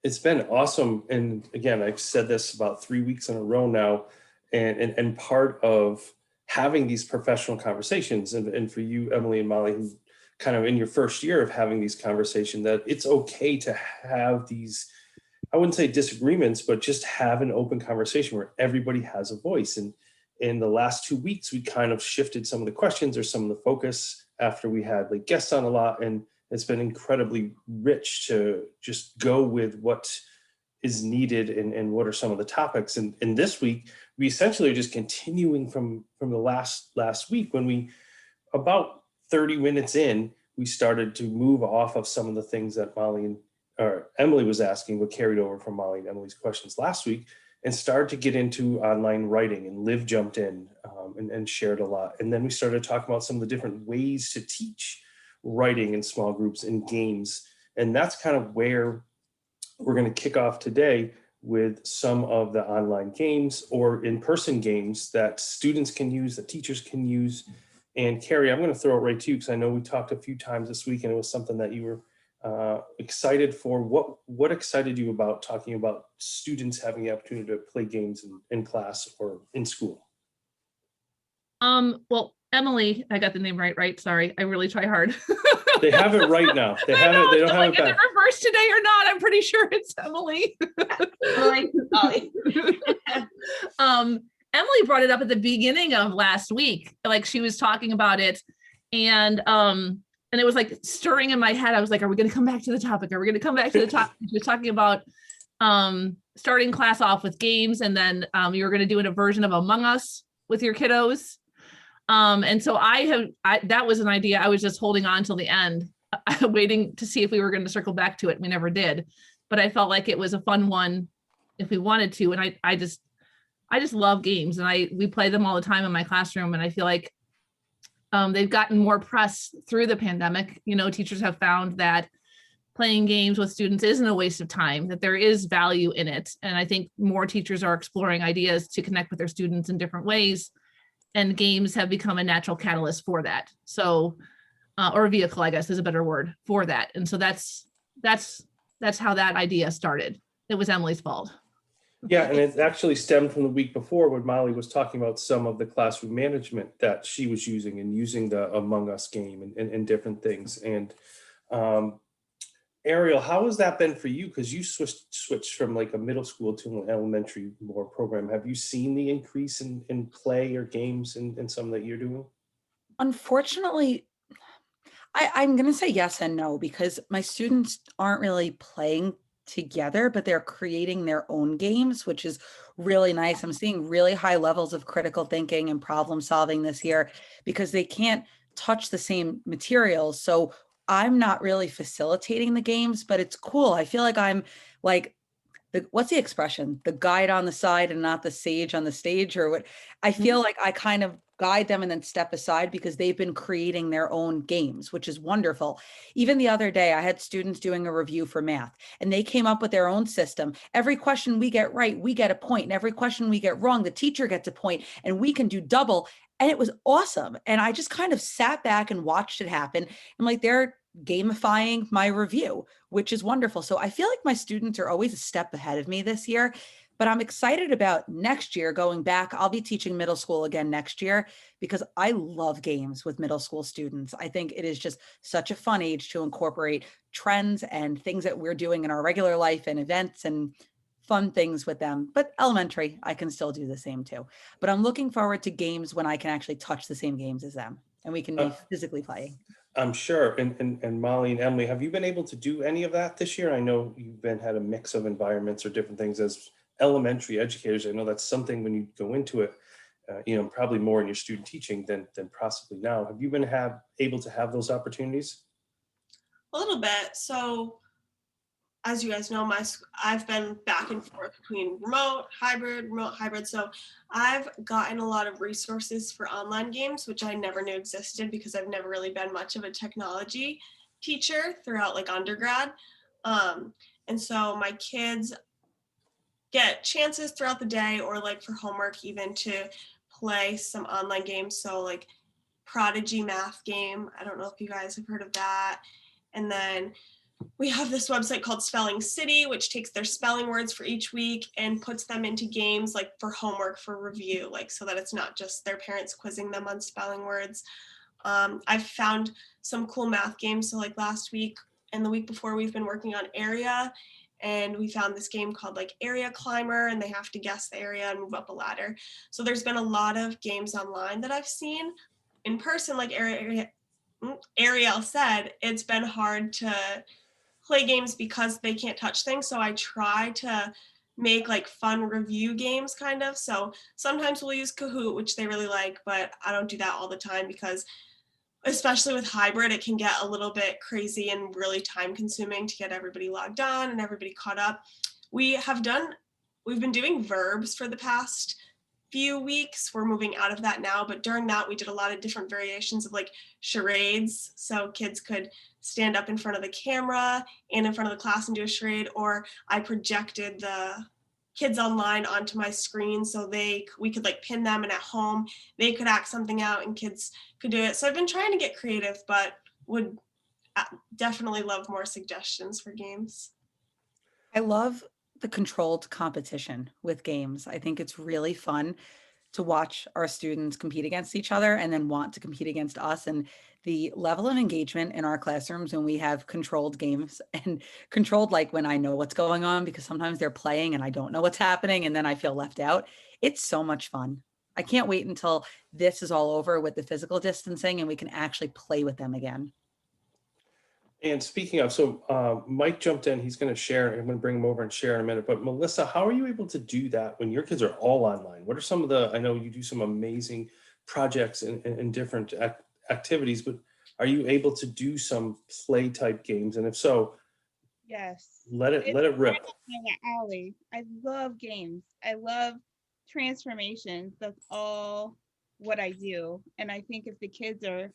It's been awesome. And again, I've said this about 3 weeks in a row now. And part of having these professional conversations, and for you, Emily and Molly, who kind of in your first year of having these conversations, that it's okay to have these, I wouldn't say disagreements, but just have an open conversation where everybody has a voice. And in the last 2 weeks, we kind of shifted some of the questions or some of the focus after we had like guests on a lot. And it's been incredibly rich to just go with what is needed and what are some of the topics. And this week, we essentially are just continuing from the last week when we, about 30 minutes in, we started to move off of some of the things that Molly and or Emily was asking, but carried over from Molly and Emily's questions last week, and started to get into online writing. And Liv jumped in and shared a lot. And then we started talking about some of the different ways to teach writing in small groups and games. And that's kind of where we're going to kick off today, with some of the online games or in-person games that students can use, that teachers can use. And Carrie, I'm going to throw it right to you because I know we talked a few times this week and it was something that you were excited for. What excited you about talking about students having the opportunity to play games in class or in school? Well, Emily, I got the name right. Sorry, I really try hard. They have it right now. They have it. They don't have it back. Reverse today or not? I'm pretty sure it's Emily. Emily brought it up at the beginning of last week. Like she was talking about it, and it was like stirring in my head. I was like, "Are we going to come back to the topic? Are we going to come back to the topic?" She was talking about starting class off with games, and then you were going to do a version of Among Us with your kiddos. And so that was an idea I was just holding on till the end, waiting to see if we were going to circle back to it. We never did, but I felt like it was a fun one if we wanted to. And I just love games, and we play them all the time in my classroom. And I feel like they've gotten more press through the pandemic. You know, teachers have found that playing games with students isn't a waste of time, that there is value in it. And I think more teachers are exploring ideas to connect with their students in different ways. And games have become a natural catalyst for that. So, or a vehicle, I guess is a better word for that. And so that's how that idea started. It was Emily's fault. Yeah, and it actually stemmed from the week before when Molly was talking about some of the classroom management that she was using, and using the Among Us game and different things. And Ariel, how has that been for you? Because you switched from like a middle school to an elementary more program. Have you seen the increase in play or games in some that you're doing? Unfortunately, I'm going to say yes and no, because my students aren't really playing together, but they're creating their own games, which is really nice. I'm seeing really high levels of critical thinking and problem solving this year because they can't touch the same materials. So I'm not really facilitating the games, but it's cool. I feel like I'm like, what's the expression? The guide on the side and not the sage on the stage, or what? I feel like I kind of guide them and then step aside because they've been creating their own games, which is wonderful. Even the other day, I had students doing a review for math, and they came up with their own system. Every question we get right, we get a point, and every question we get wrong, the teacher gets a point, and we can do double. And it was awesome. And I just kind of sat back and watched it happen. I'm like, they're gamifying my review, which is wonderful. So I feel like my students are always a step ahead of me this year, but I'm excited about next year going back. I'll be teaching middle school again next year because I love games with middle school students. I think it is just such a fun age to incorporate trends and things that we're doing in our regular life and events and fun things with them. But elementary, I can still do the same too. But I'm looking forward to games when I can actually touch the same games as them and we can be physically playing. I'm sure. And Molly and Emily, have you been able to do any of that this year? I know you've had a mix of environments or different things as elementary educators. I know that's something when you go into it, probably more in your student teaching than possibly now. Have you been able to have those opportunities? A little bit. So as you guys know, I've been back and forth between remote, hybrid. So I've gotten a lot of resources for online games, which I never knew existed because I've never really been much of a technology teacher throughout like undergrad. And so my kids get chances throughout the day or like for homework even to play some online games. So like Prodigy math game. I don't know if you guys have heard of that. And then we have this website called Spelling City, which takes their spelling words for each week and puts them into games like for homework, for review, like so that it's not just their parents quizzing them on spelling words. I've found some cool math games. So like last week and the week before, we've been working on area, and we found this game called like Area Climber, and they have to guess the area and move up a ladder. So there's been a lot of games online that I've seen. In person, like Ariel said, it's been hard to play games because they can't touch things. So I try to make like fun review games kind of. So sometimes we'll use Kahoot, which they really like, but I don't do that all the time because especially with hybrid, it can get a little bit crazy and really time consuming to get everybody logged on and everybody caught up. We've been doing verbs for the past few weeks. We're moving out of that now, but during that we did a lot of different variations of like charades. So kids could stand up in front of the camera and in front of the class and do a charade, or I projected the kids online onto my screen so we could like pin them, and at home they could act something out and kids could do it. So I've been trying to get creative, but would definitely love more suggestions for games. I love the controlled competition with games. I think it's really fun to watch our students compete against each other and then want to compete against us. And the level of engagement in our classrooms when we have controlled games, and controlled like when I know what's going on, because sometimes they're playing and I don't know what's happening and then I feel left out. It's so much fun. I can't wait until this is all over with the physical distancing and we can actually play with them again. And speaking of, so Mike jumped in, he's going to share, I'm going to bring him over and share in a minute, but Melissa, how are you able to do that when your kids are all online? What are some of I know you do some amazing projects and different activities, but are you able to do some play type games? And if so, yes, let it rip. Alley. I love games. I love transformations. That's all what I do. And I think if the kids are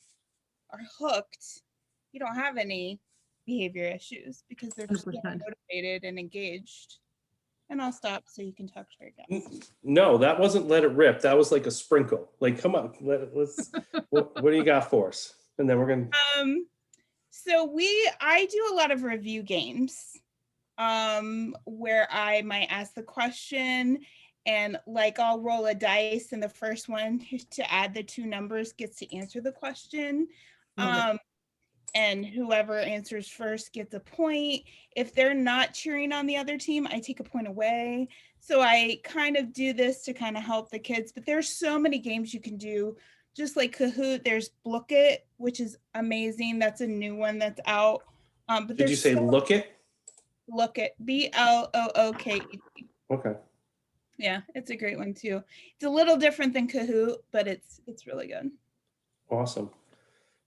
hooked, you don't have any behavior issues because they're just 100%. motivated and engaged. And I'll stop so you can talk to her again. No, that wasn't let it rip. That was like a sprinkle. Like, come on, let's. what do you got for us? And then we're gonna. So I do a lot of review games, where I might ask the question, and like I'll roll a dice, and the first one to add the two numbers gets to answer the question. And whoever answers first gets a point. If they're not cheering on the other team, I take a point away. So I kind of do this to kind of help the kids, but there's so many games you can do. Just like Kahoot, there's Blook It, which is amazing. That's a new one that's out. But Did you say Look It? Look It, BLOOKET. Okay. Yeah, it's a great one too. It's a little different than Kahoot, but it's really good. Awesome.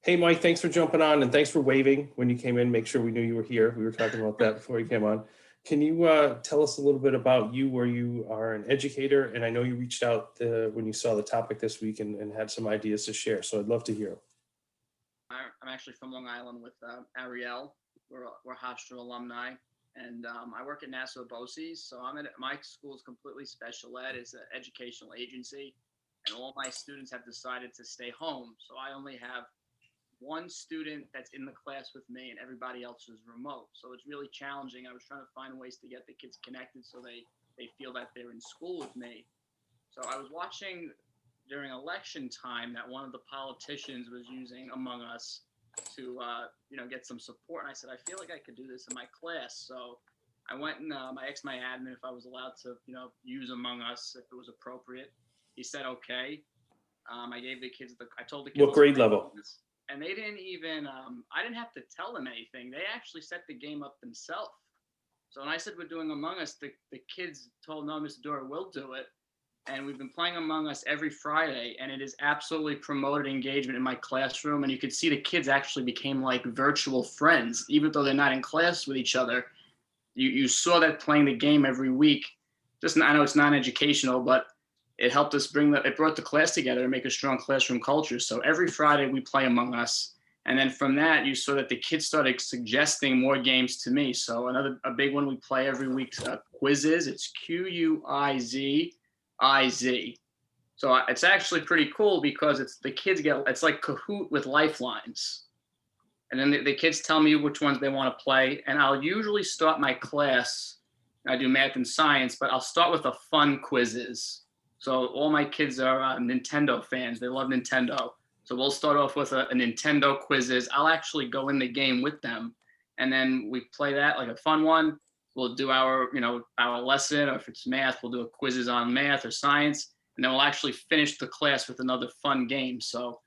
Hey, Mike, thanks for jumping on and thanks for waving when you came in. Make sure we knew you were here. We were talking about that before you came on. Can you tell us a little bit about you, where you are an educator? And I know you reached out when you saw the topic this week and had some ideas to share. So I'd love to hear. I'm actually from Long Island with Ariel. We're Hofstra alumni. And I work at Nassau BOCES. So my school is completely special ed. It's an educational agency. And all my students have decided to stay home. So I only have one student that's in the class with me and everybody else is remote. So it's really challenging. I was trying to find ways to get the kids connected so they feel that they're in school with me. So I was watching during election time that one of the politicians was using Among Us to get some support. And I said, I feel like I could do this in my class. So I went and I asked my admin if I was allowed to, use Among Us if it was appropriate. He said, okay. I gave the kids I told the kids. What grade level? And they didn't even, I didn't have to tell them anything. They actually set the game up themselves. So when I said we're doing Among Us, the kids told, no, Mr. Dora, we'll do it. And we've been playing Among Us every Friday, and it has absolutely promoted engagement in my classroom. And you could see the kids actually became like virtual friends, even though they're not in class with each other. You saw that playing the game every week. I know it's non-educational, but it helped us it brought the class together and make a strong classroom culture. So every Friday we play Among Us. And then from that, you saw that the kids started suggesting more games to me. So a big one we play every week, quizzes. It's QUIZIZ. So it's actually pretty cool because it's like Kahoot with lifelines. And then the kids tell me which ones they want to play. And I'll usually start my class, I do math and science, but I'll start with a fun quizzes. So all my kids are Nintendo fans. They love Nintendo. So we'll start off with a Nintendo quizzes. I'll actually go in the game with them. And then we play that like a fun one. We'll do our lesson, or if it's math, we'll do a quizzes on math or science. And then we'll actually finish the class with another fun game. So,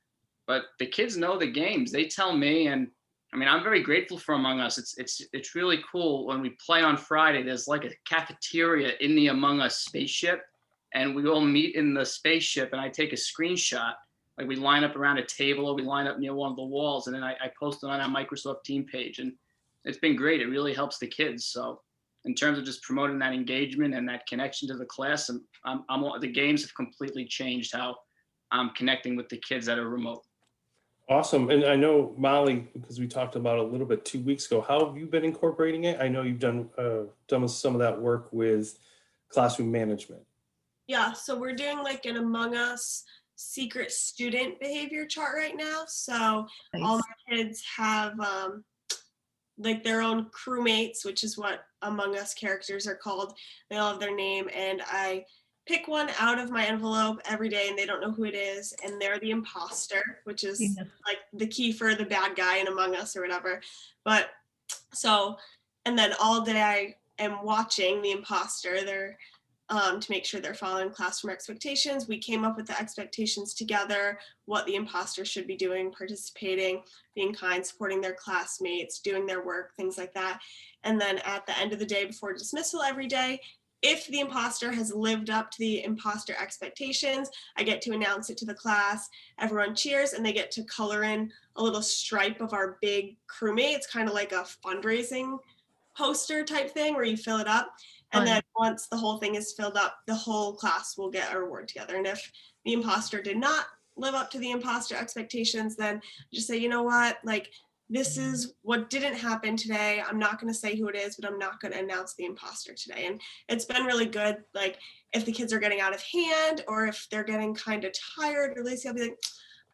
but the kids know the games. They tell me, and I mean, I'm very grateful for Among Us. It's really cool when we play on Friday. There's like a cafeteria in the Among Us spaceship, and we all meet in the spaceship. And I take a screenshot. Like we line up around a table, or we line up near one of the walls, and then I post it on our Microsoft team page. And it's been great. It really helps the kids. So, in terms of just promoting that engagement and that connection to the class, the games have completely changed how I'm connecting with the kids that are remote. Awesome. And I know, Molly, because we talked about it a little bit 2 weeks ago, how have you been incorporating it? I know you've done some of that work with classroom management. Yeah, so we're doing like an Among Us secret student behavior chart right now. So all my kids have like their own crewmates, which is what Among Us characters are called. They all have their name, and I pick one out of my envelope every day, and they don't know who it is, and they're the imposter, which is like the key for the bad guy in Among Us or whatever. But so, and then all day I am watching the imposter. They're to make sure they're following classroom expectations. We came up with the expectations together, what the imposter should be doing, participating, being kind, supporting their classmates, doing their work, things like that. And then at the end of the day, before dismissal every day, if the imposter has lived up to the imposter expectations, I get to announce it to the class. Everyone cheers, and they get to color in a little stripe of our big crewmate. It's kind of like a fundraising poster type thing where you fill it up. And then once the whole thing is filled up, the whole class will get a reward together. And if the imposter did not live up to the imposter expectations, then just say, you know what, like this is what didn't happen today. I'm not going to say who it is, but I'm not going to announce the imposter today. And it's been really good. Like if the kids are getting out of hand, or if they're getting kind of tired or lazy, I'll be like,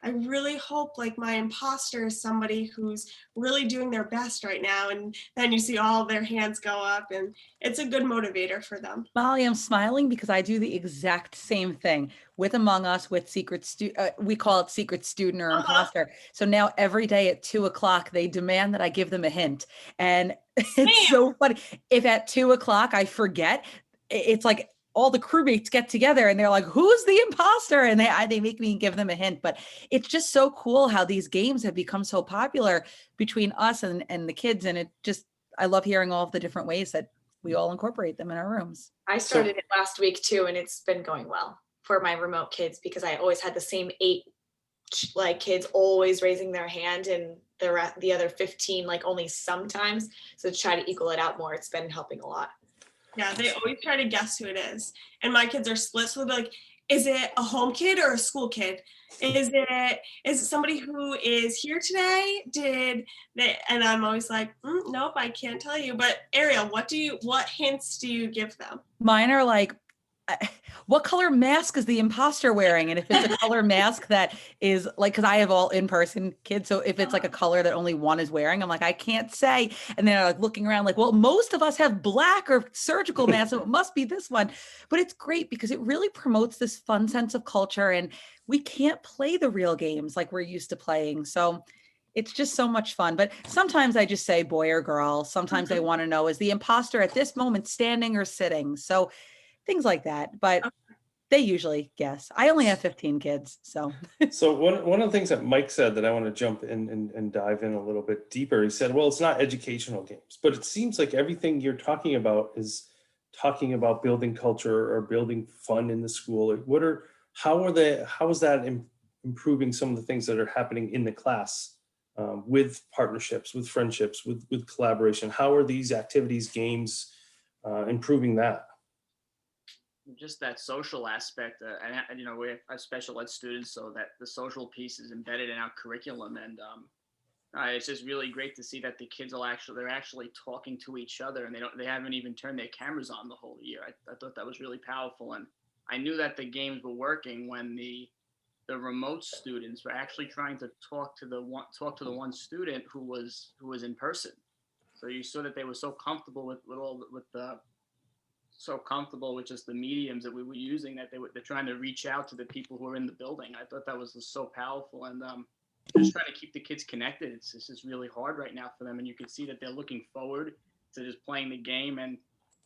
I really hope like my imposter is somebody who's really doing their best right now. And then you see all their hands go up, and it's a good motivator for them. Molly, I'm smiling because I do the exact same thing with Among Us, with we call it secret student or imposter. So now every day at 2:00, they demand that I give them a hint. And it's so funny. If at 2:00 I forget, it's like all the crewmates get together and they're like, who's the imposter? And they make me give them a hint. But it's just so cool how these games have become so popular between us and the kids. And I love hearing all of the different ways that we all incorporate them in our rooms. I started it last week too, and it's been going well for my remote kids because I always had the same 8 like kids always raising their hand, and the other 15 like only sometimes. So to try to equal it out more, it's been helping a lot. Yeah, they always try to guess who it is. And my kids are split, so they'll be like, is it a home kid or a school kid? Is it somebody who is here today? And I'm always like, nope, I can't tell you. But Ariel, what hints do you give them? Mine are like, what color mask is the imposter wearing? And if it's a color mask that is like, because I have all in-person kids, so if it's like a color that only one is wearing, I'm like, I can't say. And they're like looking around like, well, most of us have black or surgical masks, so it must be this one. But it's great because it really promotes this fun sense of culture, and we can't play the real games like we're used to playing. So it's just so much fun. But sometimes I just say boy or girl. Sometimes they want to know, is the imposter at this moment standing or sitting? So things like that, but they usually guess. I only have 15 kids, so. So one of the things that Mike said that I want to jump in and dive in a little bit deeper, he said, well, it's not educational games, but it seems like everything you're talking about is talking about building culture or building fun in the school. How is that improving some of the things that are happening in the class with partnerships, with friendships, with collaboration? How are these activities, games improving that? Just that social aspect, and we have special ed students, so that the social piece is embedded in our curriculum, and it's just really great to see that the kids they're actually talking to each other, and they haven't even turned their cameras on the whole year. I thought that was really powerful, and I knew that the games were working when the the remote students were actually trying to talk to the one student who was in person. So you saw that they were so comfortable so comfortable with just the mediums that we were using that they're trying to reach out to the people who are in the building. I thought that was just so powerful, and just trying to keep the kids connected. It's just really hard right now for them, and you can see that they're looking forward to just playing the game. And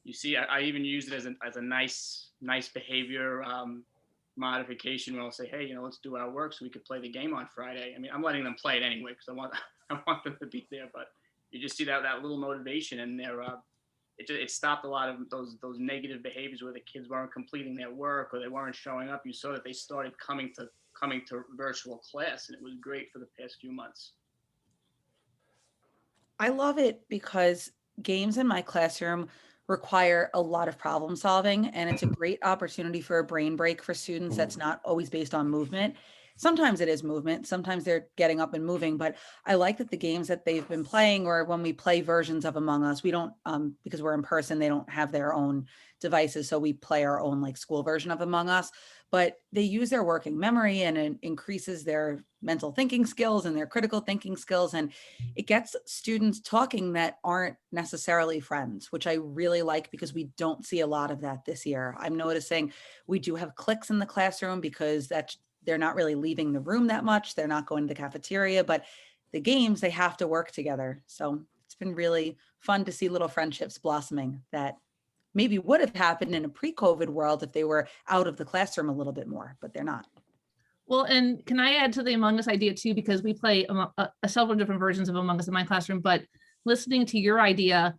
you see, I even use it as a nice behavior modification where I'll say, hey, let's do our work so we could play the game on Friday. I mean, I'm letting them play it anyway because I want them to be there, but you just see that little motivation, and it stopped a lot of those negative behaviors where the kids weren't completing their work or they weren't showing up. You saw that they started coming to virtual class, and it was great for the past few months. I love it because games in my classroom require a lot of problem solving, and it's a great opportunity for a brain break for students that's not always based on movement. Sometimes it is movement, sometimes they're getting up and moving, but I like that the games that they've been playing, or when we play versions of Among Us, we don't, because we're in person, they don't have their own devices, so we play our own like school version of Among Us, but they use their working memory, and it increases their mental thinking skills and their critical thinking skills, and it gets students talking that aren't necessarily friends, which I really like because we don't see a lot of that this year. I'm noticing we do have cliques in the classroom because they're not really leaving the room that much. They're not going to the cafeteria, but the games, they have to work together. So it's been really fun to see little friendships blossoming that maybe would have happened in a pre-COVID world if they were out of the classroom a little bit more, but they're not. Well, and can I add to the Among Us idea too, because we play several different versions of Among Us in my classroom, but listening to your idea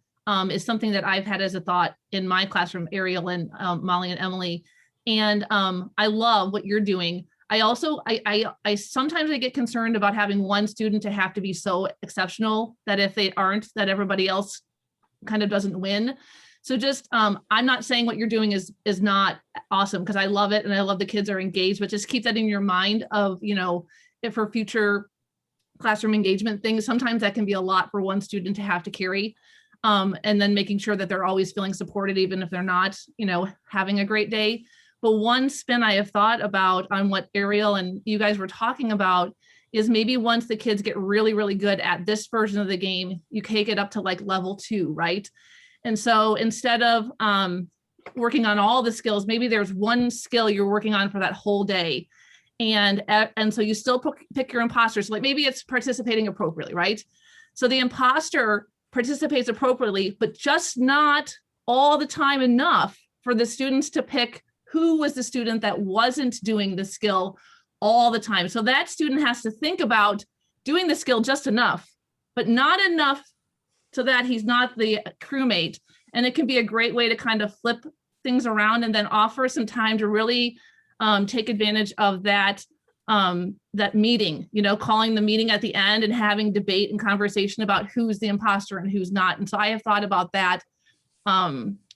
is something that I've had as a thought in my classroom, Ariel and Molly and Emily. And I love what you're doing. I also, I sometimes I get concerned about having one student to have to be so exceptional that if they aren't, that everybody else kind of doesn't win. So just, I'm not saying what you're doing is not awesome, because I love it and I love the kids are engaged, but just keep that in your mind of, if for future classroom engagement things, sometimes that can be a lot for one student to have to carry. And then making sure that they're always feeling supported, even if they're not, having a great day. But one spin I have thought about on what Ariel and you guys were talking about is maybe once the kids get really, really good at this version of the game, you take it up to like level 2, right? And so instead of working on all the skills, maybe there's one skill you're working on for that whole day. And so you still pick your imposter. So like maybe it's participating appropriately, right? So the imposter participates appropriately, but just not all the time enough for the students to pick who was the student that wasn't doing the skill all the time. So that student has to think about doing the skill just enough, but not enough so that he's not the crewmate. And it can be a great way to kind of flip things around and then offer some time to really take advantage of that meeting, calling the meeting at the end and having debate and conversation about who's the imposter and who's not. And so I have thought about that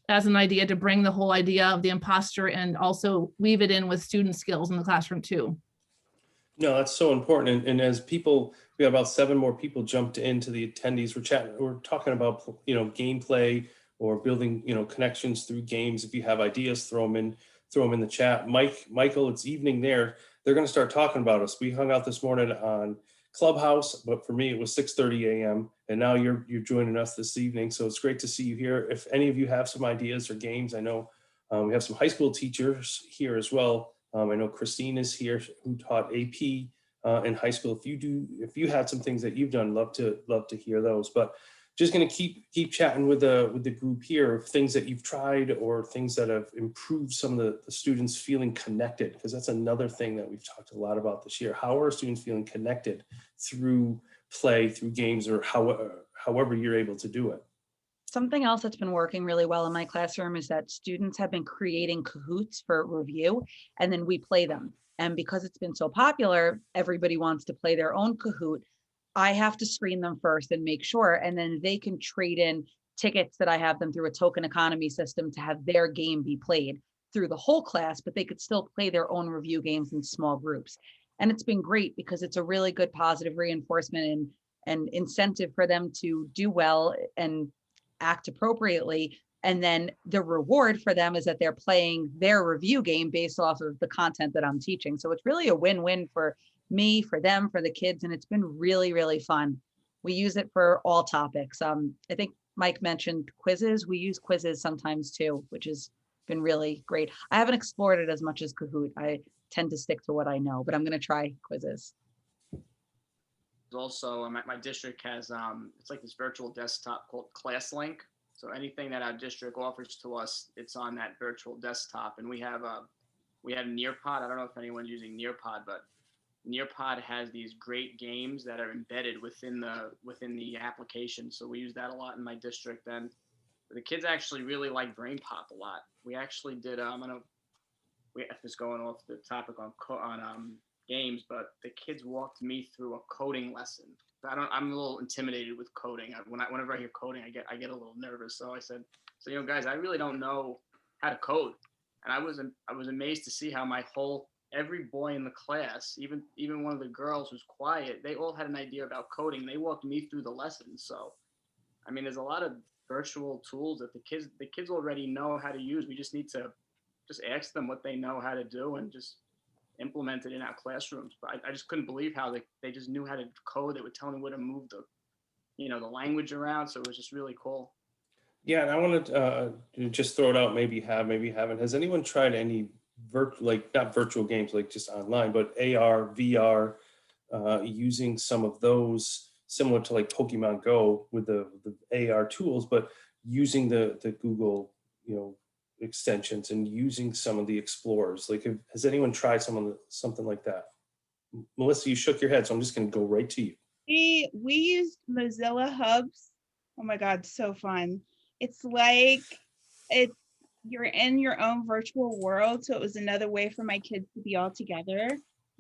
as an idea to bring the whole idea of the imposter and also weave it in with student skills in the classroom too. No, that's so important. And as people, we have about 7 more people jumped into the attendees. We're talking about, gameplay or building, connections through games. If you have ideas, throw them in the chat. Michael, it's evening there. They're going to start talking about us. We hung out this morning on Clubhouse, but for me, it was 6:30 a.m. And now you're joining us this evening. So it's great to see you here. If any of you have some ideas or games, I know we have some high school teachers here as well. I know Christine is here who taught AP in high school. If you had some things that you've done, love to hear those. But just going to keep chatting with the group here of things that you've tried or things that have improved some of the students feeling connected, because that's another thing that we've talked a lot about this year. How are students feeling connected through play, through games, or however you're able to do it? Something else that's been working really well in my classroom is that students have been creating Kahoots for review, and then we play them. And because it's been so popular, everybody wants to play their own Kahoot. I have to screen them first and make sure, and then they can trade in tickets that I have them through a token economy system to have their game be played through the whole class, but they could still play their own review games in small groups. And it's been great because it's a really good positive reinforcement and incentive for them to do well and act appropriately And then the reward for them is that they're playing their review game based off of the content that I'm teaching. So it's really a win-win for me, for them, for the kids. And it's been really, really fun. We use it for all topics. I think Mike mentioned quizzes. We use quizzes sometimes too, which has been really great. I haven't explored it as much as Kahoot. I tend to stick to what I know, but I'm going to try quizzes. Also, my district has it's like this virtual desktop called Classlink. So anything that our district offers to us, it's on that virtual desktop. And we have Nearpod. I don't know if anyone's using Nearpod, but Nearpod has these great games that are embedded within the application. So we use that a lot in my district. And the kids actually really like Brain Pop a lot. We actually did. If it's going off the topic on games, but the kids walked me through a coding lesson. I'm a little intimidated with coding. Whenever I hear coding, I get a little nervous. So I said, guys, I really don't know how to code. And I was amazed to see how every boy in the class, even one of the girls who's quiet, they all had an idea about coding. They walked me through the lesson. So, I mean, there's a lot of virtual tools that the kids already know how to use. We just need to just ask them what they know how to do and just implement it in our classrooms. But I just couldn't believe how they just knew how to code. They would tell me where to move the language around. So it was just really cool. Yeah, and I want to just throw it out. Maybe you have, maybe you haven't. Has anyone tried any not virtual games, like just online, but AR, VR, using some of those similar to like Pokemon Go with the AR tools, but using the Google, extensions and using some of the explorers? Like, has anyone tried something like that? Melissa, you shook your head, so I'm just going to go right to you. We used Mozilla Hubs. Oh my God, so fun. It's like you're in your own virtual world. So it was another way for my kids to be all together.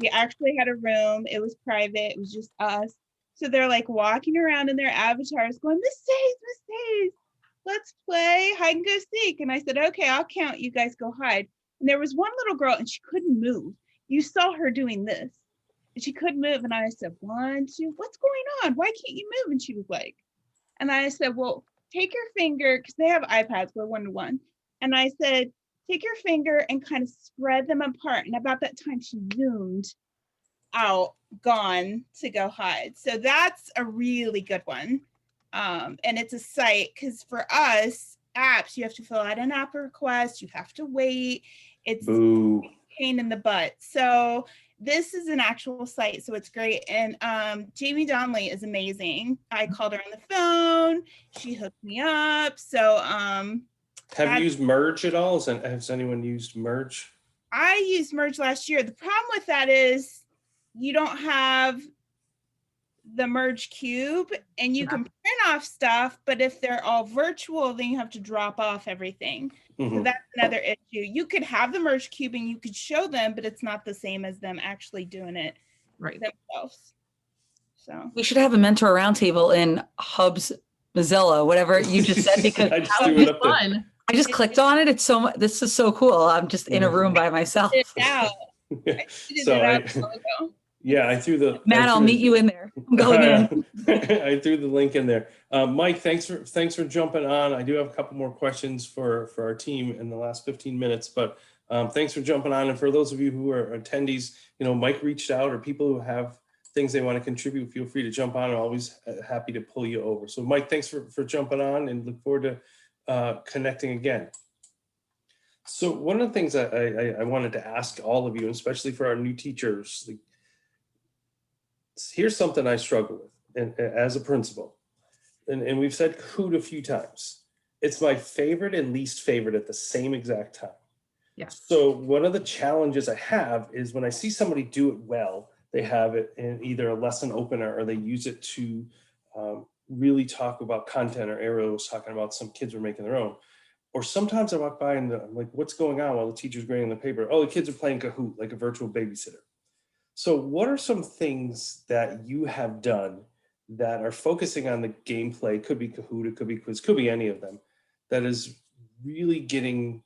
We actually had a room. It was private. It was just us. So they're like walking around in their avatars going, Miss Days, let's play hide and go seek. And I said, okay, I'll count. You guys go hide. And there was one little girl and she couldn't move. You saw her doing this. And she couldn't move. And I said, 1, 2, what's going on? Why can't you move? And she was like, and I said, well, take your finger, because they have iPads, we're 1-to-1. And I said, take your finger and kind of spread them apart. And about that time, she zoomed out, gone to go hide. So that's a really good one. And it's a site, because for us, apps, you have to fill out an app request, you have to wait. It's a pain in the butt. So this is an actual site, so it's great. And Jamie Donnelly is amazing. I called her on the phone. She hooked me up. So have you used Merge at all? Has anyone used Merge? I used Merge last year. The problem with that is you don't have the Merge cube, and you can print off stuff, but if they're all virtual, then you have to drop off everything. So that's another issue. You could have the Merge cube and you could show them, but it's not the same as them actually doing it themselves. So we should have a mentor roundtable in Hubs, Mozilla, whatever you just said, because I just threw it up there. I just clicked on it. It's so much. This is so cool. I'm just in a room by myself. Yeah, I threw the Matt, I'll meet you in there. I'm going in. I threw the link in there. Mike, thanks for jumping on. I do have a couple more questions for our team in the last 15 minutes, but thanks for jumping on. And for those of you who are attendees, Mike reached out, or people who have things they want to contribute, feel free to jump on. I'm always happy to pull you over. So Mike, thanks for jumping on, and look forward to connecting again. So one of the things I wanted to ask all of you, especially for our new teachers, here's something I struggle with and as a principal, and we've said Kahoot a few times. It's my favorite and least favorite at the same exact time. Yeah. So one of the challenges I have is when I see somebody do it well, they have it in either a lesson opener or they use it to really talk about content, or Ariel was talking about some kids were making their own. Or sometimes I walk by and I'm like, what's going on while the teacher's grading the paper? Oh, the kids are playing Kahoot, like a virtual babysitter. So what are some things that you have done that are focusing on the gameplay? It could be Kahoot, it could be quiz, could be any of them, that is really getting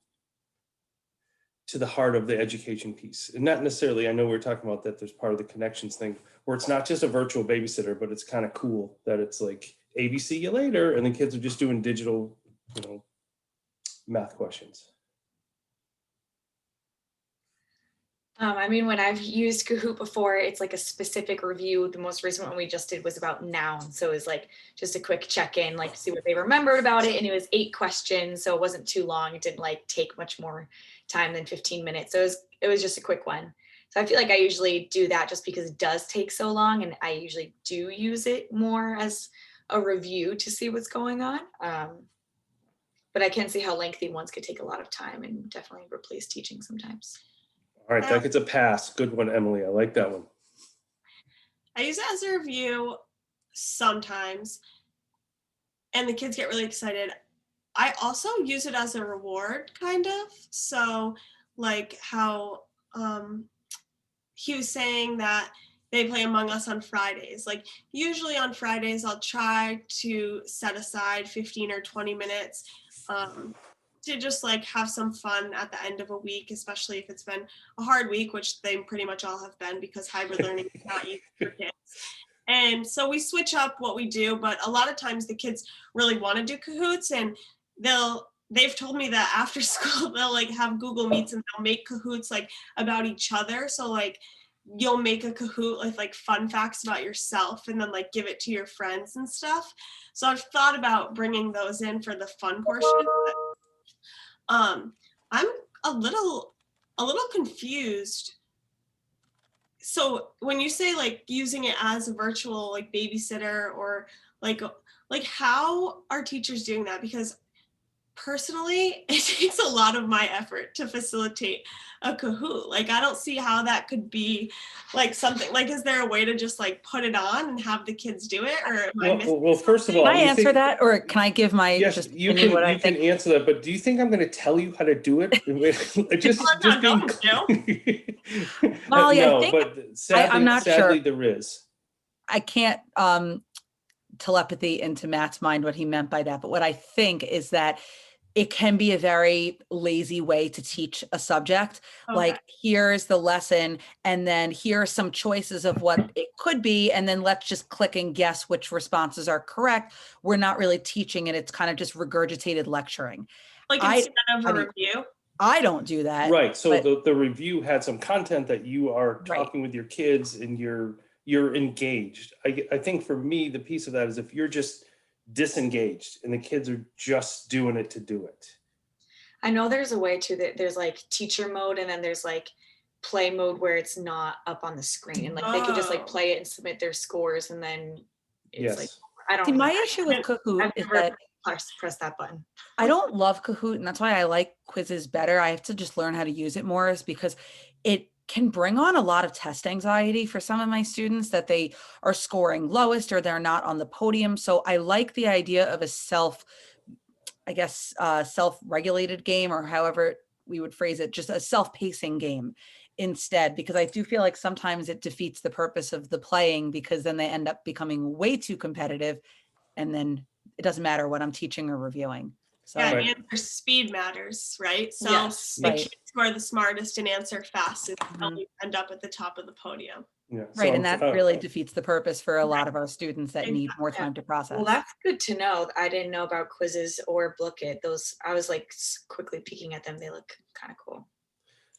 to the heart of the education piece. And not necessarily, I know we're talking about that there's part of the connections thing, where it's not just a virtual babysitter, but it's kind of cool that it's like ABC you later, and the kids are just doing digital, math questions? I mean, when I've used Kahoot before, it's like a specific review. The most recent one we just did was about nouns. So it was like just a quick check-in, like see what they remembered about it. And it was 8 questions. So it wasn't too long. It didn't like take much more time than 15 minutes. So it was just a quick one. So I feel like I usually do that just because it does take so long. And I usually do use it more as a review to see what's going on. But I can see how lengthy ones could take a lot of time and definitely replace teaching sometimes. All right, that gets a pass. Good one, Emily. I like that one. I use it as a review sometimes, and the kids get really excited. I also use it as a reward, kind of. So, like how he was saying that they play Among Us on Fridays. Like, usually on Fridays, I'll try to set aside 15 or 20 minutes to just like have some fun at the end of a week, especially if it's been a hard week, which they pretty much all have been because hybrid learning is not easy for kids. And so we switch up what we do, but a lot of times the kids really want to do Kahoots, and they've told me that after school they'll like have Google Meets and they'll make Kahoots like about each other. So like you'll make a Kahoot with like fun facts about yourself and then like give it to your friends and stuff. So I've thought about bringing those in for the fun portion. I'm a little confused. So when you say like using it as a virtual like babysitter or like how are teachers doing that? Because personally, it takes a lot of my effort to facilitate a Kahoot. Like, I don't see how that could be like something like, is there a way to just like put it on and have the kids do it? Or am I missing well, first of all, Can I answer that, or can I give my yes, just you opinion can. what I You can think? answer that, but do you think I'm going to tell you how to do it? just being Molly, I no, think but sadly, I'm not sadly sure. there is. I can't telepathy into Matt's mind what he meant by that, but what I think is that it can be a very lazy way to teach a subject. Okay. Like, here's the lesson, and then here are some choices of what it could be, and then let's just click and guess which responses are correct. We're not really teaching it. It's kind of just regurgitated lecturing. like instead of a review? I don't do that. Right. So but- the review had some content that you are Right. talking with your kids and you're engaged. I think for me, the piece of that is if you're just disengaged and the kids are just doing it to do it. I know there's a way too that there's like teacher mode and then there's like play mode where it's not up on the screen, and like they could just like play it and submit their scores, and then it's Yes. like, I don't See, know. my issue with Kahoot I've is never that press that button. I don't love Kahoot, and that's why I like quizzes better. I have to just learn how to use it more, is because it can bring on a lot of test anxiety for some of my students, that they are scoring lowest or they're not on the podium. So I like the idea of a self-regulated game, or however we would phrase it, just a self-pacing game instead, because I do feel like sometimes it defeats the purpose of the playing, because then they end up becoming way too competitive, and then it doesn't matter what I'm teaching or reviewing. So Yeah, Right. and answer speed matters, right? So Yes. the Right. kids who are the smartest and answer fastest always end up at the top of the podium. Yeah. right, So and that really defeats the purpose for a lot of our students that need more time to process. Well, that's good to know. I didn't know about quizzes or Bookit. Those, I was like quickly peeking at them. They look kind of cool.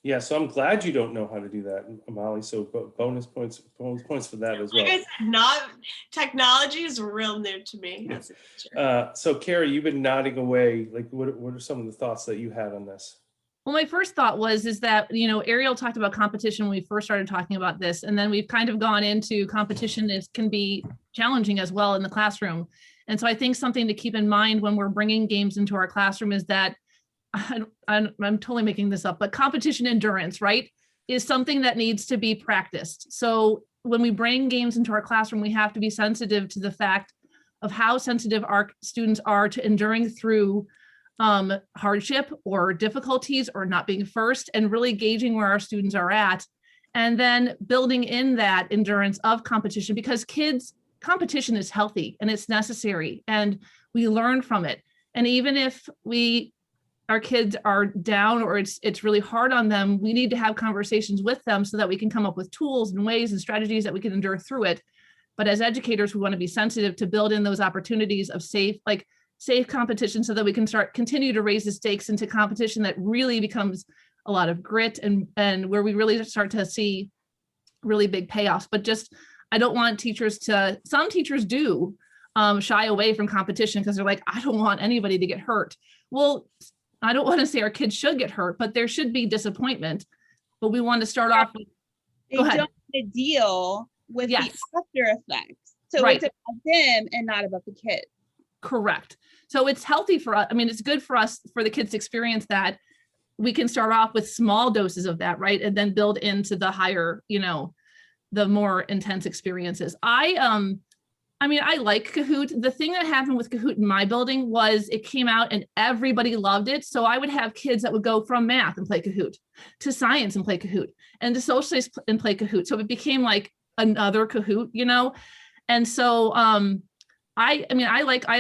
Yeah, so I'm glad you don't know how to do that, Molly. So bonus points for that as well. Like I said, technology is real new to me as a teacher. So Carrie, you've been nodding away. Like, what are some of the thoughts that you had on this? Well, my first thought is that, Ariel talked about competition when we first started talking about this, and then we've kind of gone into competition can be challenging as well in the classroom. And so I think something to keep in mind when we're bringing games into our classroom is that, I'm totally making this up, but competition endurance, right, is something that needs to be practiced. So when we bring games into our classroom, we have to be sensitive to the fact of how sensitive our students are to enduring through hardship or difficulties or not being first, and really gauging where our students are at, and then building in that endurance of competition, because competition is healthy and it's necessary and we learn from it. And even if our kids are down or it's really hard on them, we need to have conversations with them so that we can come up with tools and ways and strategies that we can endure through it. But as educators, we want to be sensitive to build in those opportunities of safe, like safe competition so that we can continue to raise the stakes into competition that really becomes a lot of grit and where we really start to see really big payoffs. But just, I don't want teachers to, some teachers do shy away from competition because they're like, I don't want anybody to get hurt. Well, I don't want to say our kids should get hurt, but there should be disappointment. But we want to start off with, They go ahead. don't want to deal with Yes. the after effects. So Right. it's about them and not about the kids. Correct. So it's healthy for us. I mean, it's good for us, for the kids to experience that. We can start off with small doses of that, right? And then build into the higher, you know, the more intense experiences. I mean, I like Kahoot. The thing that happened with Kahoot in my building was it came out and everybody loved it. So I would have kids that would go from math and play Kahoot to science and play Kahoot and to social studies and play Kahoot. So it became like another Kahoot, you know? And so I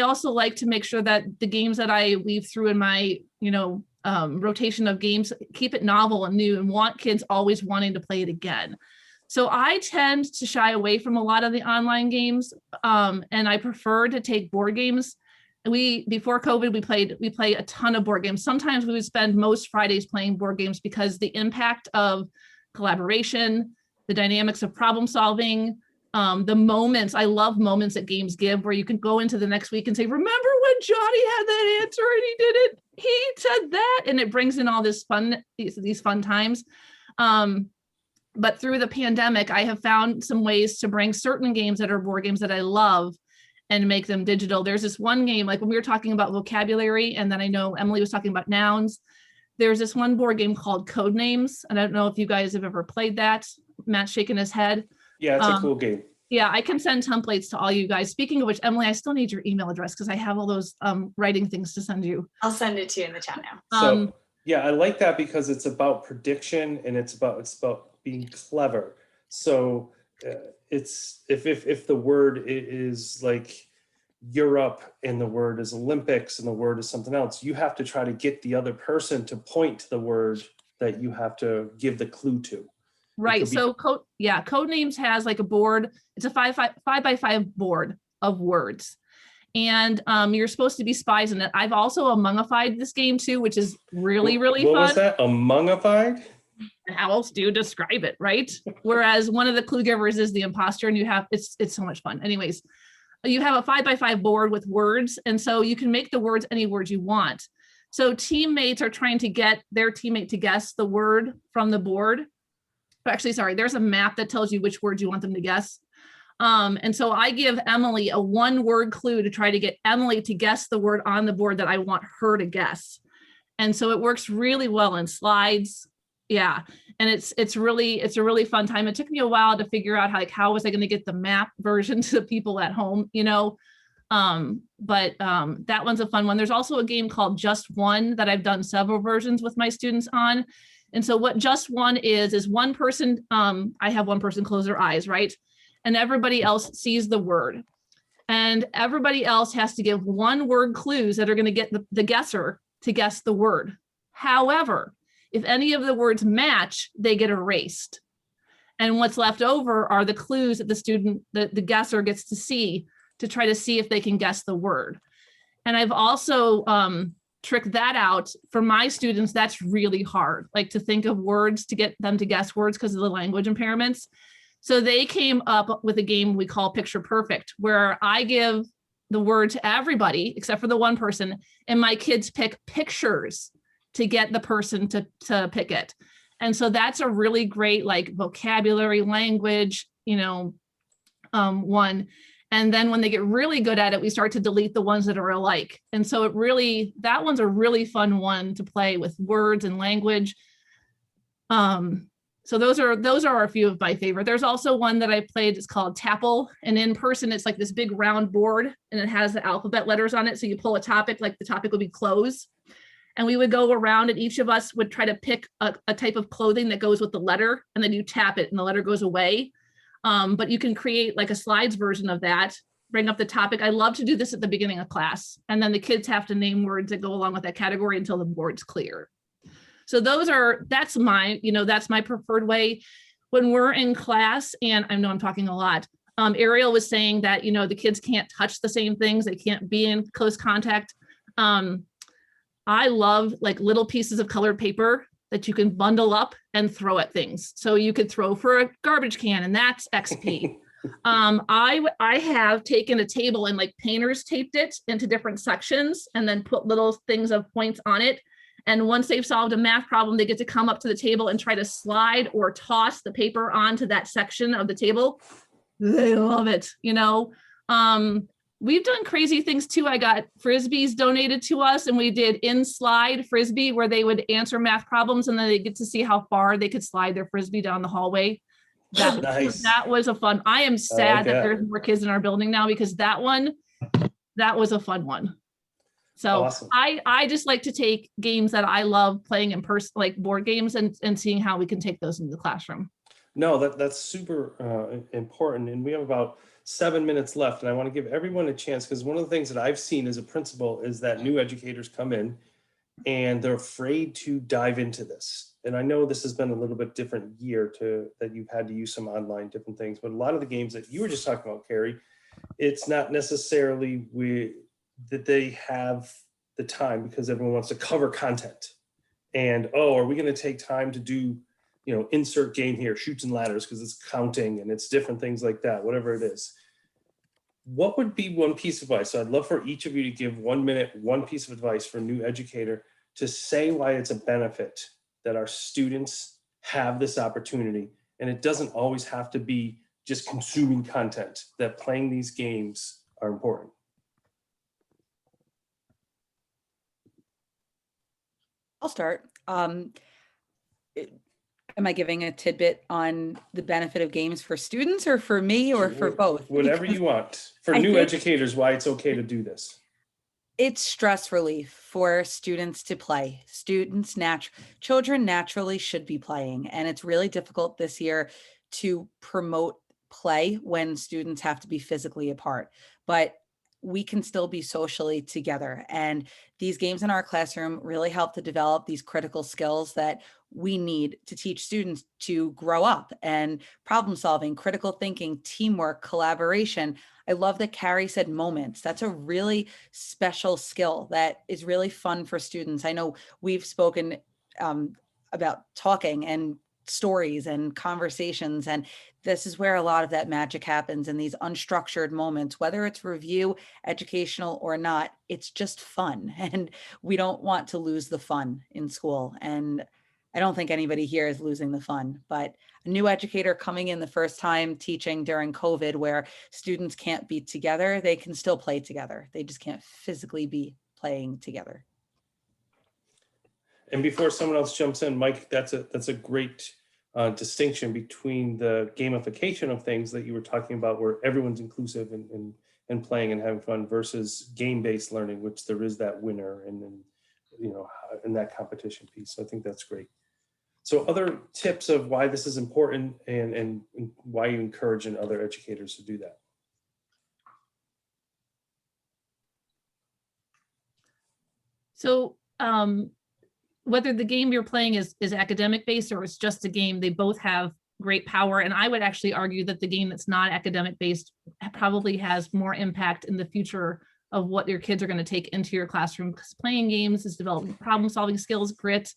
also like to make sure that the games that I weave through in my, you know, rotation of games, keep it novel and new and want kids always wanting to play it again. So I tend to shy away from a lot of the online games, and I prefer to take board games. Before COVID, we play a ton of board games. Sometimes we would spend most Fridays playing board games because the impact of collaboration, the dynamics of problem solving, the moments, I love moments that games give where you can go into the next week and say, remember when Johnny had that answer and he did it, he said that, and it brings in all this fun, these fun times. But through the pandemic, I have found some ways to bring certain games that are board games that I love and make them digital. There's this one game, like when we were talking about vocabulary, and then I know Emily was talking about nouns. There's this one board game called Code Names. And I don't know if you guys have ever played that. Matt's shaking his head. Yeah, it's a cool game. Yeah, I can send templates to all you guys. Speaking of which, Emily, I still need your email address because I have all those writing things to send you. I'll send it to you in the chat now. So yeah, I like that because it's about prediction and it's about being clever. So it's if the word is like Europe and the word is Olympics and the word is something else, you have to try to get the other person to point to the word that you have to give the clue to. Right. So Code Names has like a board. It's a 5x5 board of words. And you're supposed to be spies in it. I've also amongified this game too, which is really, really fun. What was that? Amongified? How else do you describe it, right? Whereas one of the clue givers is the imposter, and you have it's so much fun. Anyways, you have a 5x5 board with words, and so you can make the words any word you want. So teammates are trying to get their teammate to guess the word from the board. Actually, sorry, there's a map that tells you which word you want them to guess. And so I give Emily a 1-word clue to try to get Emily to guess the word on the board that I want her to guess. And so it works really well in slides. Yeah. And it's a really fun time. It took me a while to figure out how was I going to get the map version to people at home, you know? But that one's a fun one. There's also a game called Just One that I've done several versions with my students on. And so what Just One is one person, I have one person close their eyes, right? And everybody else sees the word. And everybody else has to give 1-word clues that are going to get the guesser to guess the word. However, if any of the words match, they get erased. And what's left over are the clues that the guesser gets to see to try to see if they can guess the word. And I've also tricked that out for my students. That's really hard, like to think of words to get them to guess words because of the language impairments. So they came up with a game we call Picture Perfect, where I give the word to everybody except for the one person, and my kids pick pictures to get the person to pick it. And so that's a really great like vocabulary language, you know, one. And then when they get really good at it, we start to delete the ones that are alike. And so that one's a really fun one to play with words and language. So those are a few of my favorite. There's also one that I played, it's called Tapple. And in person, it's like this big round board and it has the alphabet letters on it. So you pull a topic, like the topic would be clothes. And we would go around and each of us would try to pick a type of clothing that goes with the letter, and then you tap it and the letter goes away. But you can create like a slides version of that, bring up the topic. I love to do this at the beginning of class. And then the kids have to name words that go along with that category until the board's clear. So that's my preferred way. When we're in class, and I know I'm talking a lot, Ariel was saying that, the kids can't touch the same things. They can't be in close contact. I love like little pieces of colored paper that you can bundle up and throw at things. So you could throw for a garbage can, and that's XP. I have taken a table and like painters taped it into different sections and then put little things of points on it. And once they've solved a math problem, they get to come up to the table and try to slide or toss the paper onto that section of the table. They love it, We've done crazy things too. I got Frisbees donated to us, and we did in-slide Frisbee where they would answer math problems and then they get to see how far they could slide their Frisbee down the hallway. Nice. That was a fun. I am sad that there's more kids in our building now, because that was a fun one. So awesome. I just like to take games that I love playing in person, like board games, and seeing how we can take those into the classroom. No, that's super important. And we have about 7 minutes left. And I want to give everyone a chance, because one of the things that I've seen as a principal is that new educators come in and they're afraid to dive into this. And I know this has been a little bit different year that you've had to use some online different things, but a lot of the games that you were just talking about, Carrie, it's not necessarily that they have the time, because everyone wants to cover content. And, are we going to take time to do, insert game here, shoots and ladders, because it's counting and it's different things like that, whatever it is. What would be one piece of advice? So I'd love for each of you to give 1 minute, one piece of advice for a new educator to say why it's a benefit that our students have this opportunity. And it doesn't always have to be just consuming content, that playing these games are important. I'll start. Am I giving a tidbit on the benefit of games for students, or for me, or for both? Whatever you want. For new educators, why it's okay to do this. It's stress relief for students to play. Children naturally should be playing. And it's really difficult this year to promote play when students have to be physically apart. But we can still be socially together. And these games in our classroom really help to develop these critical skills that we need to teach students to grow up, and problem solving, critical thinking, teamwork, collaboration. I love that Carrie said moments. That's a really special skill that is really fun for students. I know we've spoken about talking and stories and conversations, and this is where a lot of that magic happens, in these unstructured moments, whether it's review, educational or not. It's just fun, and we don't want to lose the fun in school. And I don't think anybody here is losing the fun, but a new educator coming in the first time teaching during COVID, where students can't be together, they can still play together. They just can't physically be playing together. And before someone else jumps in, Mike, that's a great distinction between the gamification of things that you were talking about, where everyone's inclusive and playing and having fun, versus game-based learning, which there is that winner and then, in that competition piece. So I think that's great. So other tips of why this is important and why you encourage other educators to do that. So whether the game you're playing is academic based or it's just a game, they both have great power. And I would actually argue that the game that's not academic based probably has more impact in the future of what your kids are going to take into your classroom, because playing games is developing problem solving skills, grit,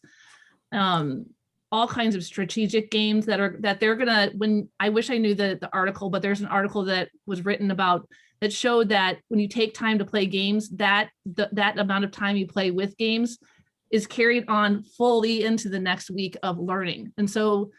all kinds of strategic games that they're gonna, when I wish I knew the article, but there's an article that was written about that showed that when you take time to play games, that amount of time you play with games is carried on fully into the next week of learning. And so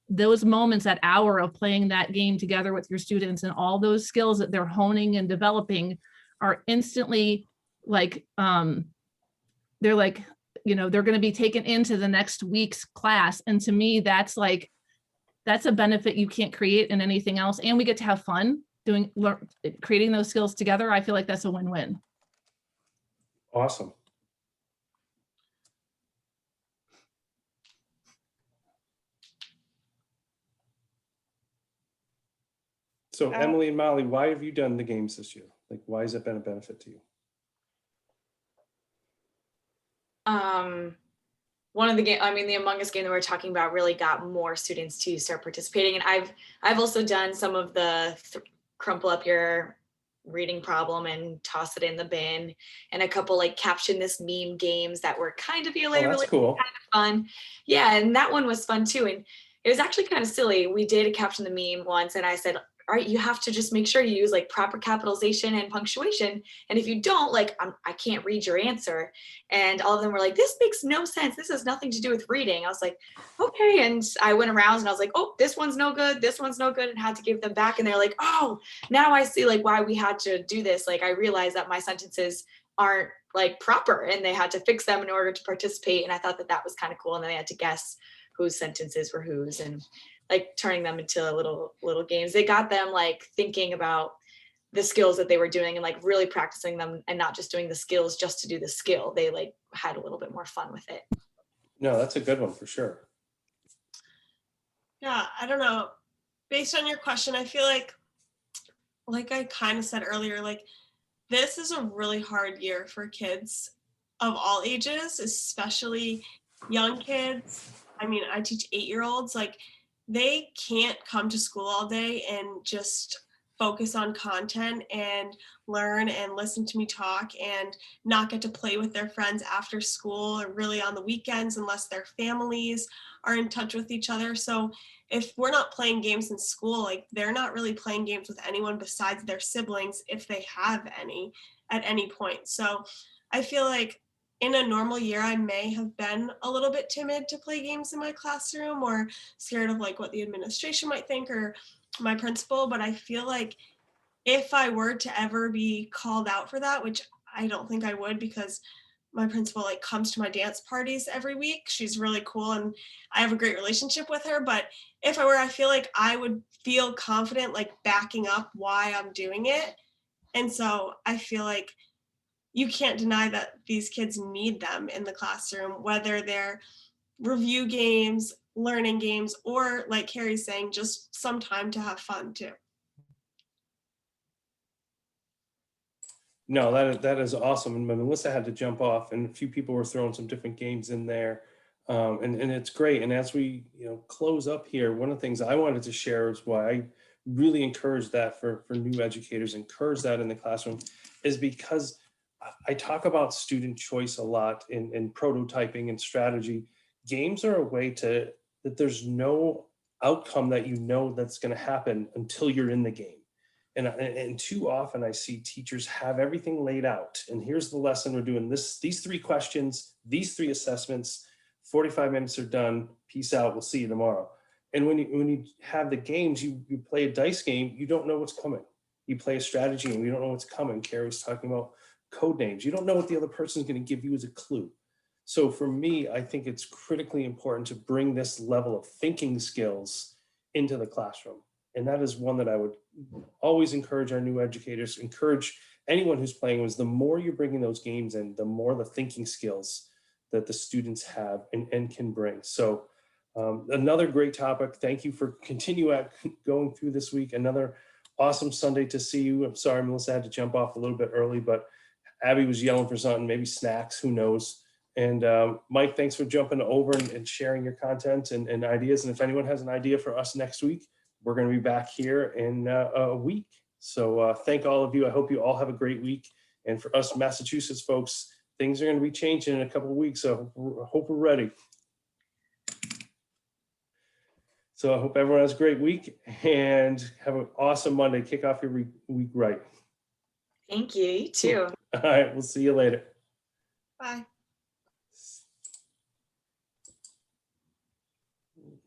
those moments, that hour of playing that game together with your students, and all those skills that they're honing and developing are instantly like, they're like, they're going to be taken into the next week's class. And to me, that's a benefit you can't create in anything else. And we get to have fun creating those skills together. I feel like that's a win-win. Awesome. So Emily and Molly, why have you done the games this year? Like, why has it been a benefit to you? One of the the Among Us game that we're talking about really got more students to start participating. And I've also done some of the crumple up your reading problem and toss it in the bin, and a couple like caption this meme games that were kind of Oh, really that's cool. fun. Yeah, and that one was fun too. And it was actually kind of silly. We did caption the meme once, and I said, all right, you have to just make sure you use like proper capitalization and punctuation. And if you don't, like, I can't read your answer. And all of them were like, this makes no sense. This has nothing to do with reading. I was like, okay. And I went around and I was like, oh, this one's no good. This one's no good, and had to give them back. And they're like, oh, now I see like why we had to do this. Like, I realized that my sentences aren't like proper, and they had to fix them in order to participate. And I thought that that was kind of cool. And then they had to guess whose sentences were whose, and like turning them into little games. They got them like thinking about the skills that they were doing and like really practicing them, and not just doing the skills just to do the skill. They like had a little bit more fun with it. No, that's a good one for sure. Yeah, I don't know. Based on your question, I feel like I kind of said earlier, like this is a really hard year for kids of all ages, especially young kids. I mean, I teach 8-year-olds, like they can't come to school all day and just focus on content and learn and listen to me talk and not get to play with their friends after school or really on the weekends unless their families are in touch with each other. So if we're not playing games in school, like they're not really playing games with anyone besides their siblings, if they have any at any point. So I feel like in a normal year, I may have been a little bit timid to play games in my classroom, or scared of like what the administration might think or my principal. But I feel like if I were to ever be called out for that, which I don't think I would, because my principal like comes to my dance parties every week. She's really cool and I have a great relationship with her. But if I were, I feel like I would feel confident like backing up why I'm doing it. And so I feel like you can't deny that these kids need them in the classroom, whether they're review games, learning games, or like Carrie's saying, just some time to have fun too. No, that is awesome. And Melissa had to jump off, and a few people were throwing some different games in there. And it's great. And as we close up here, one of the things I wanted to share is why I really encourage that for new educators, encourage that in the classroom, is because I talk about student choice a lot in prototyping and strategy. Games are a way that there's no outcome that that's going to happen until you're in the game. And too often I see teachers have everything laid out. And here's the lesson we're doing: these 3 questions, these 3 assessments, 45 minutes are done. Peace out. We'll see you tomorrow. And when you have the games, you play a dice game, you don't know what's coming. You play a strategy game, you don't know what's coming. Carrie was talking about code names. You don't know what the other person is going to give you as a clue. So for me, I think it's critically important to bring this level of thinking skills into the classroom. And that is one that I would always encourage our new educators, encourage anyone who's playing, was the more you're bringing those games in, the more the thinking skills that the students have and can bring. So another great topic. Thank you for going through this week. Another awesome Sunday to see you. I'm sorry, Melissa had to jump off a little bit early, but Abby was yelling for something, maybe snacks, who knows. And Mike, thanks for jumping over and sharing your content and ideas. And if anyone has an idea for us next week, we're going to be back here in a week. So thank all of you. I hope you all have a great week. And for us Massachusetts folks, things are going to be changing in a couple of weeks. So I hope we're ready. So I hope everyone has a great week and have an awesome Monday. Kick off your week right. Thank you. You too. All right. We'll see you later. Bye.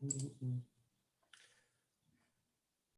Mm-hmm.